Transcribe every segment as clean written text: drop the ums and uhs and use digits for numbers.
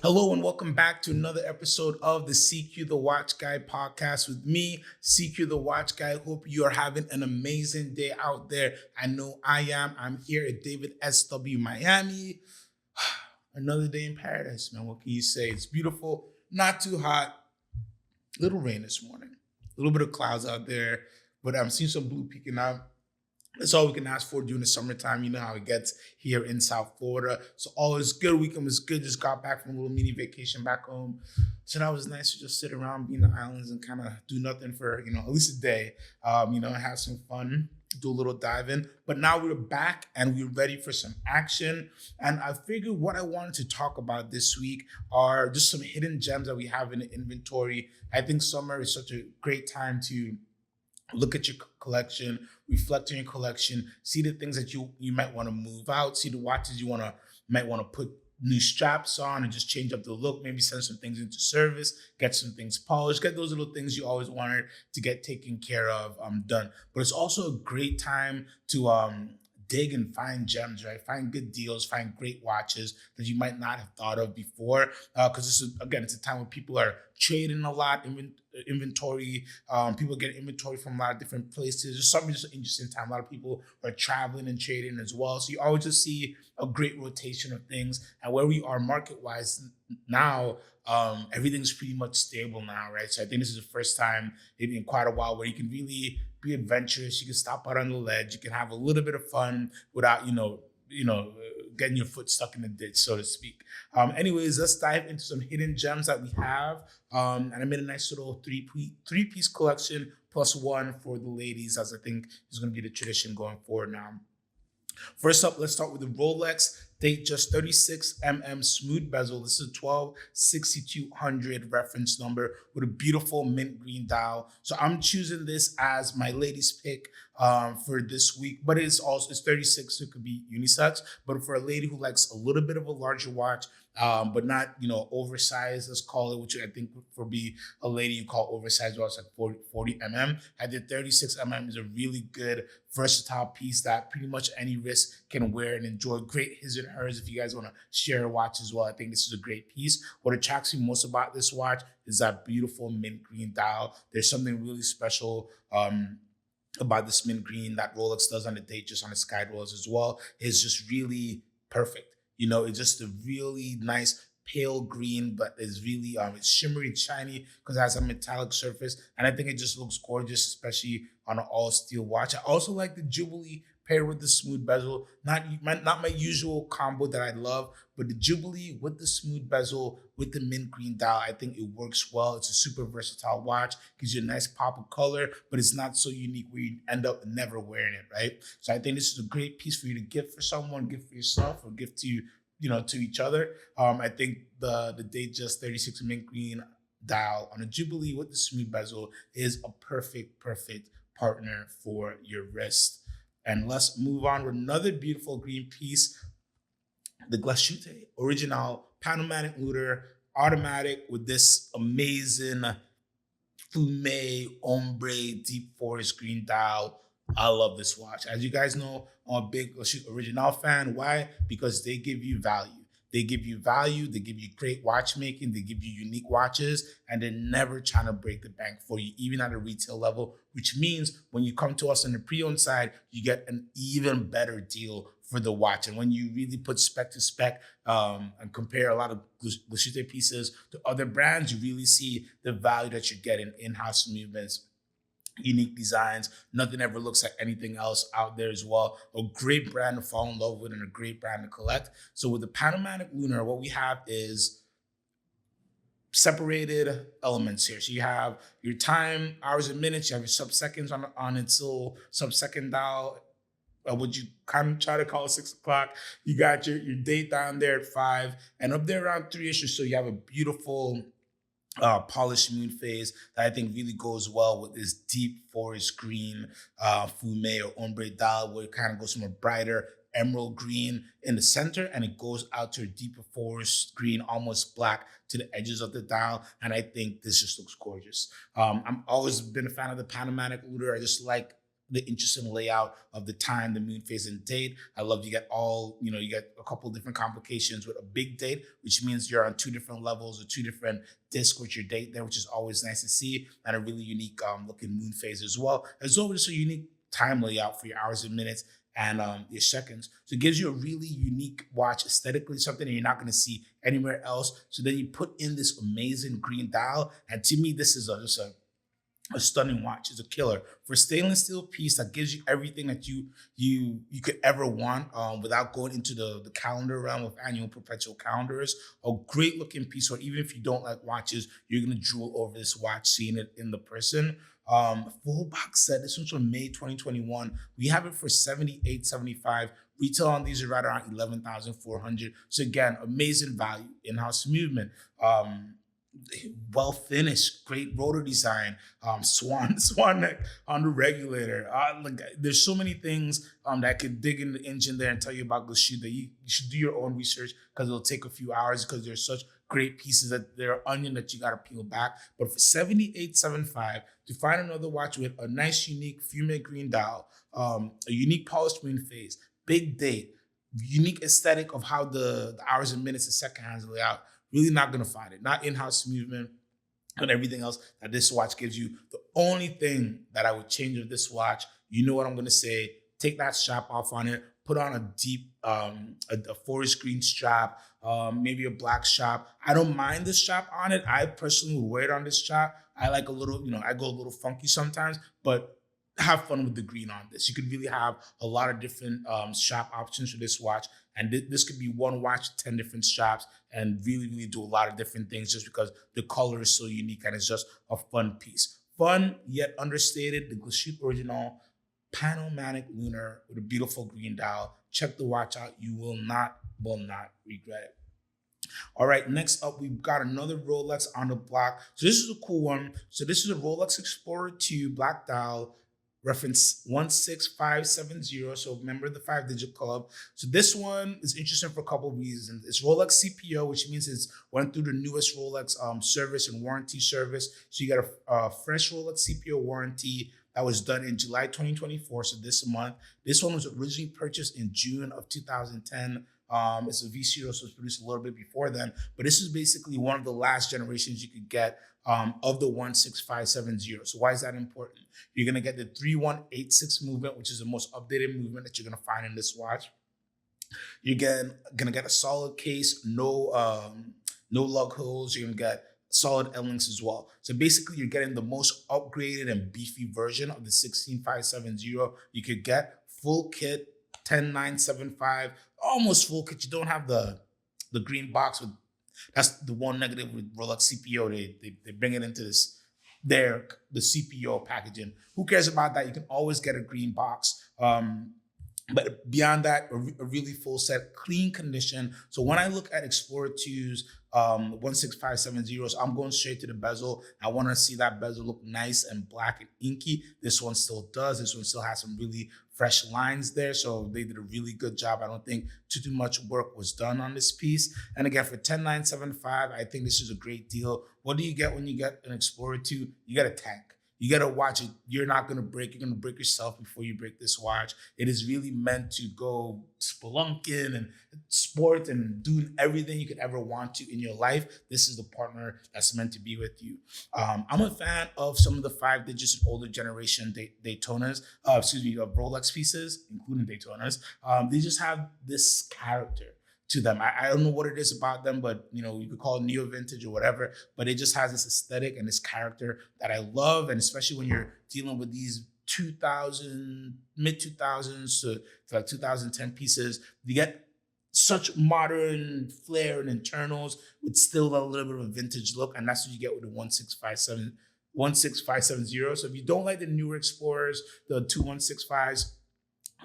Hello and welcome back to another episode of the CQ The Watch Guy podcast with me, CQ The Watch Guy. Hope you are having an amazing day out there. I know I am. I'm here at David SW Miami. Another day in paradise, man. What can you say? It's beautiful, not too hot. Little rain this morning. A little bit of clouds out there, but I'm seeing some blue peeking out. That's all we can ask for during the summertime. You know how it gets here in South Florida. So all is good. Weekend was good. Just got back from a little mini vacation back home. So that was nice to just sit around, be in the islands and kind of do nothing for, at least a day, have some fun, do a little diving. But now we're back and we're ready for some action. And I figured what I wanted to talk about this week are just some hidden gems that we have in the inventory. I think summer is such a great time to look at your collection, reflect on your collection, see the things that you might want to move out, see the watches you might want to put new straps on and just change up the look, maybe send some things into service, get some things polished, get those little things you always wanted to get taken care of done. But it's also a great time to dig and find gems, right? Find good deals, find great watches that you might not have thought of before. Because it's a time when people are trading a lot, inventory. People get inventory from a lot of different places. It's something just an interesting time. A lot of people are traveling and trading as well. So you always just see a great rotation of things. And where we are market-wise now, everything's pretty much stable now, right? So I think this is the first time in quite a while where you can really be adventurous. You can stop out on the ledge. You can have a little bit of fun without, getting your foot stuck in the ditch, so to speak. Anyways, let's dive into some hidden gems that we have. And I made a nice little three-piece collection plus one for the ladies, as I think is going to be the tradition going forward now. First up, let's start with the Rolex Datejust 36mm smooth bezel. This is a 126200 reference number with a beautiful mint green dial. So I'm choosing this as my ladies pick for this week, but it's 36, so it could be unisex. But for a lady who likes a little bit of a larger watch, but not, oversized, let's call it, which I think for be a lady you call oversized watch, like 40 mm. I did 36 mm is a really good versatile piece that pretty much any wrist can wear and enjoy. Great his and hers if you guys want to share a watch as well. I think this is a great piece. What attracts me most about this watch is that beautiful mint green dial. There's something really special about this mint green that Rolex does on the Datejust on the Sky Rolls as well. It's just really perfect. It's just a really nice pale green, but it's really it's shimmery and shiny because it has a metallic surface, and I think it just looks gorgeous, especially on an all steel watch. I also like the Jubilee paired with the smooth bezel. Not my usual combo that I love, but the Jubilee with the smooth bezel with the mint green dial, I think it works well. It's a super versatile watch, gives you a nice pop of color, but it's not so unique where you end up never wearing it, right? So I think this is a great piece for you to gift for someone, gift for yourself, or gift to to each other. I think the Datejust 36 mint green dial on a Jubilee with the smooth bezel is a perfect partner for your wrist. And let's move on with another beautiful green piece, the Glashutte Original PanoMaticLunar automatic with this amazing fume ombre deep forest green dial. I love this watch. As you guys know, I'm a big Glashutte Original fan. Why? Because they give you value. They give you value. They give you great watchmaking. They give you unique watches, and they're never trying to break the bank for you, even at a retail level, which means when you come to us on the pre-owned side, you get an even better deal for the watch. And when you really put spec to spec and compare a lot of Glashutte pieces to other brands, you really see the value that you're getting, in-house movements, unique designs. Nothing ever looks like anything else out there as well. A great brand to fall in love with and a great brand to collect. So with the PanoMaticLunar, what we have is separated elements here. So you have your time, hours and minutes. You have your sub-seconds on its little sub-second dial. Would you kind of try to call it 6 o'clock? You got your date down there at 5, and up there around 3-ish or so, you have a beautiful polished moon phase that I think really goes well with this deep forest green fume or ombre dial, where it kind of goes from a brighter emerald green in the center and it goes out to a deeper forest green, almost black to the edges of the dial. And I think this just looks gorgeous. I'm always been a fan of the PanoMaticLunar. I just like the interesting layout of the time, the moon phase, and date. I love you get all, you get a couple different complications with a big date, which means you're on two different levels or two different discs with your date there, which is always nice to see, and a really unique looking moon phase as well. As always, a unique time layout for your hours and minutes and your seconds. So it gives you a really unique watch aesthetically, something that you're not going to see anywhere else. So then you put in this amazing green dial, and to me, this is just a stunning watch. It's a killer for a stainless steel piece that gives you everything that you could ever want without going into the calendar realm of annual perpetual calendars. A great looking piece, or even if you don't like watches, you're gonna drool over this watch seeing it in the person. Full box set. This one's from May 2021. We have it for $78.75. Retail on these are right around $11,400. So again, amazing value. In-house movement. Well finished, great rotor design, swan neck on the regulator. There's so many things that could dig in the engine there and tell you about Glashutte that you should do your own research, because it'll take a few hours, because there's such great pieces that they're onion that you got to peel back. But for $78.75, to find another watch with a nice, unique fume green dial, a unique polished moon phase, big date, unique aesthetic of how the hours and minutes and second hands lay out, really not going to find it. Not in-house movement and everything else that this watch gives you. The only thing that I would change with this watch, you know what I'm going to say, take that strap off on it, put on a deep, a forest green strap, maybe a black strap. I don't mind the strap on it. I personally would wear it on this strap. I like a little, I go a little funky sometimes, but have fun with the green on this. You could really have a lot of different strap options for this watch. And this could be one watch, 10 different straps, and really, really do a lot of different things just because the color is so unique and it's just a fun piece. Fun, yet understated, the Glashutte Original PanoMaticLunar with a beautiful green dial. Check the watch out. You will not regret it. All right, next up, we've got another Rolex on the block. So this is a cool one. So this is a Rolex Explorer 2 black dial, reference 16570. So remember the 5-digit club. So this one is interesting for a couple of reasons. It's Rolex CPO, which means it's went through the newest Rolex service and warranty service. So you got a fresh Rolex CPO warranty that was done in July 2024. So this month. This one was originally purchased in June of 2010. It's a V0, so it's produced a little bit before then. But this is basically one of the last generations you could get of the 16570. So why is that important? You're going to get the 3186 movement, which is the most updated movement that you're going to find in this watch. You're going to get a solid case, no lug holes. You're going to get solid L-links as well. So basically, you're getting the most upgraded and beefy version of the 16570 you could get. Full kit, 10975, almost full kit. You don't have the green box with. That's the one negative with Rolex CPO. They bring it into the CPO packaging. Who cares about that? You can always get a green box. But beyond that, a really full set, clean condition. So when I look at Explorer 2's 16570s, I'm going straight to the bezel. I want to see that bezel look nice and black and inky. This one still does. This one still has some really fresh lines there. So they did a really good job. I don't think too much work was done on this piece. And again, for $10,975, I think this is a great deal. What do you get when you get an Explorer 2? You get a tank. You got to watch it. You're not going to break. You're going to break yourself before you break this watch. It is really meant to go spelunking and sport and doing everything you could ever want to in your life. This is the partner that's meant to be with you. I'm a fan of some of the 5 digits and older generation Daytonas, of Rolex pieces, including Daytonas. They just have this character to them. I don't know what it is about them, but you could call it neo vintage or whatever, but it just has this aesthetic and this character that I love. And especially when you're dealing with these mid 2000s to like 2010 pieces, you get such modern flair and internals with still a little bit of a vintage look. And that's what you get with the 16570. So if you don't like the newer Explorers, the 2165s,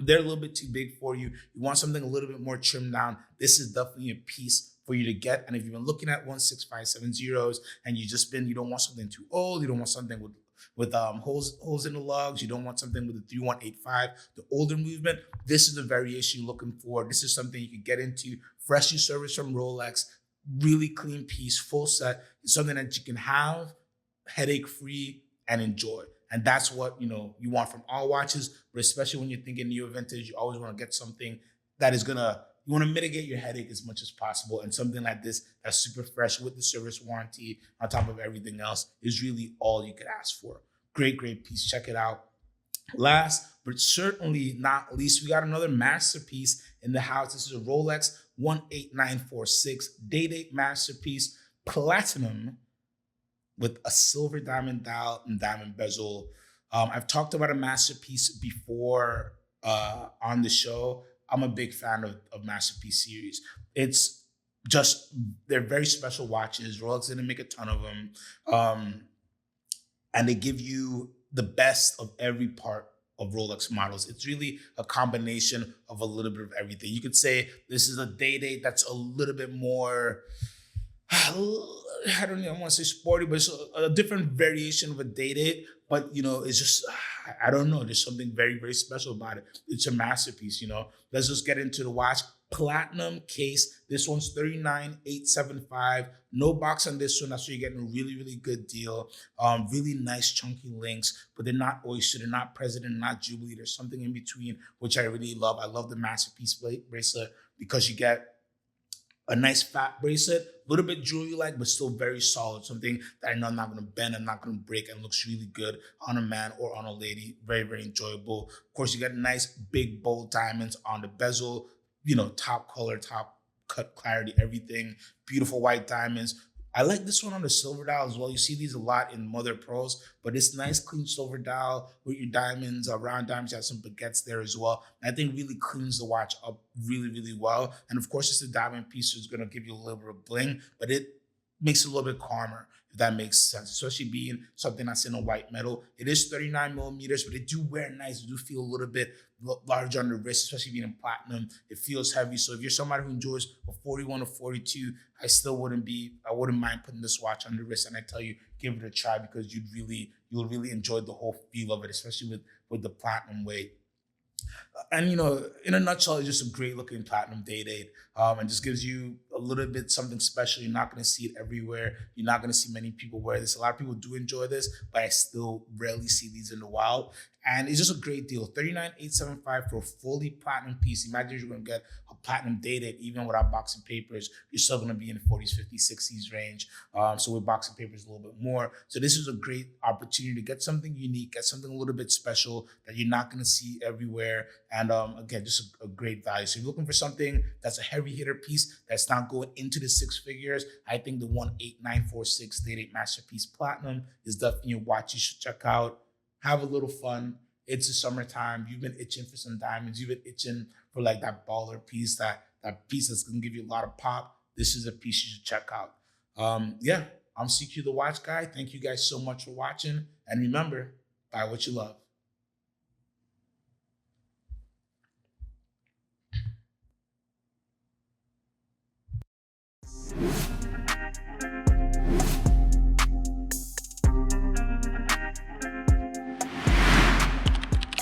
they're a little bit too big for you. You want something a little bit more trimmed down. This is definitely a piece for you to get. And if you've been looking at 16570s and you don't want something too old, you don't want something with holes in the lugs, you don't want something with a 3185, the older movement, this is the variation you're looking for. This is something you can get into. Freshly serviced from Rolex, really clean piece, full set. It's something that you can have headache free and enjoy. And that's what, you want from all watches, but especially when you're thinking neo vintage, you always want to get something that is you want to mitigate your headache as much as possible. And something like this that's super fresh with the service warranty on top of everything else is really all you could ask for. Great, great piece. Check it out. Last, but certainly not least, we got another masterpiece in the house. This is a Rolex 18946 day-date masterpiece, platinum with a silver diamond dial and diamond bezel. I've talked about a masterpiece before on the show. I'm a big fan of masterpiece series. It's just, they're very special watches. Rolex didn't make a ton of them. And they give you the best of every part of Rolex models. It's really a combination of a little bit of everything. You could say this is a day-date that's a little bit more, I don't want to say sporty, but it's a different variation of a day-date. But, it's just, I don't know. There's something very, very special about it. It's a masterpiece, Let's just get into the watch. Platinum case. This one's 39,875. No box on this one. That's why you're getting a really, really good deal. Really nice chunky links, but they're not Oyster, they're not President, not Jubilee. There's something in between, which I really love. I love the masterpiece bracelet because you get a nice fat bracelet, a little bit jewelry-like, but still very solid. Something that I know I'm not going to bend, I'm not going to break, and looks really good on a man or on a lady. Very, very enjoyable. Of course, you get nice, big, bold diamonds on the bezel. Top color, top cut clarity, everything. Beautiful white diamonds. I like this one on the silver dial as well. You see these a lot in mother pearls, but it's nice, clean silver dial with your diamonds, round diamonds. You have some baguettes there as well. And I think really cleans the watch up really, really well. And of course, it's a diamond piece, so it's going to give you a little bit of bling, but it makes it a little bit calmer, if that makes sense, especially being something that's in a white metal. It is 39 millimeters, but they do wear nice. They do feel a little bit larger on the wrist, especially being in platinum. It feels heavy. So if you're somebody who enjoys a 41 or 42, I wouldn't mind putting this watch on the wrist. And I tell you, give it a try because you'll really enjoy the whole feel of it, especially with the platinum weight. And, in a nutshell, it's just a great looking platinum day-date, and just gives you a little bit something special. You're not going to see it everywhere. You're not going to see many people wear this. A lot of people do enjoy this, but I still rarely see these in the wild. And it's just a great deal. 39,875 for a fully platinum piece. Imagine you're going to get a platinum day-date, even without boxing papers, you're still going to be in the 40s, 50s, 60s range. So with boxing papers, a little bit more. So this is a great opportunity to get something unique, get something a little bit special that you're not going to see everywhere. And again, just a great value. So if you're looking for something that's a heavy hitter piece that's not going into the six figures, I think the 18946 day-date masterpiece platinum is definitely a watch you should check out. Have a little fun. It's the summertime. You've been itching for some diamonds. You've been itching for like that baller piece, that piece that's going to give you a lot of pop. This is a piece you should check out. I'm CQ the Watch Guy. Thank you guys so much for watching. And remember, buy what you love.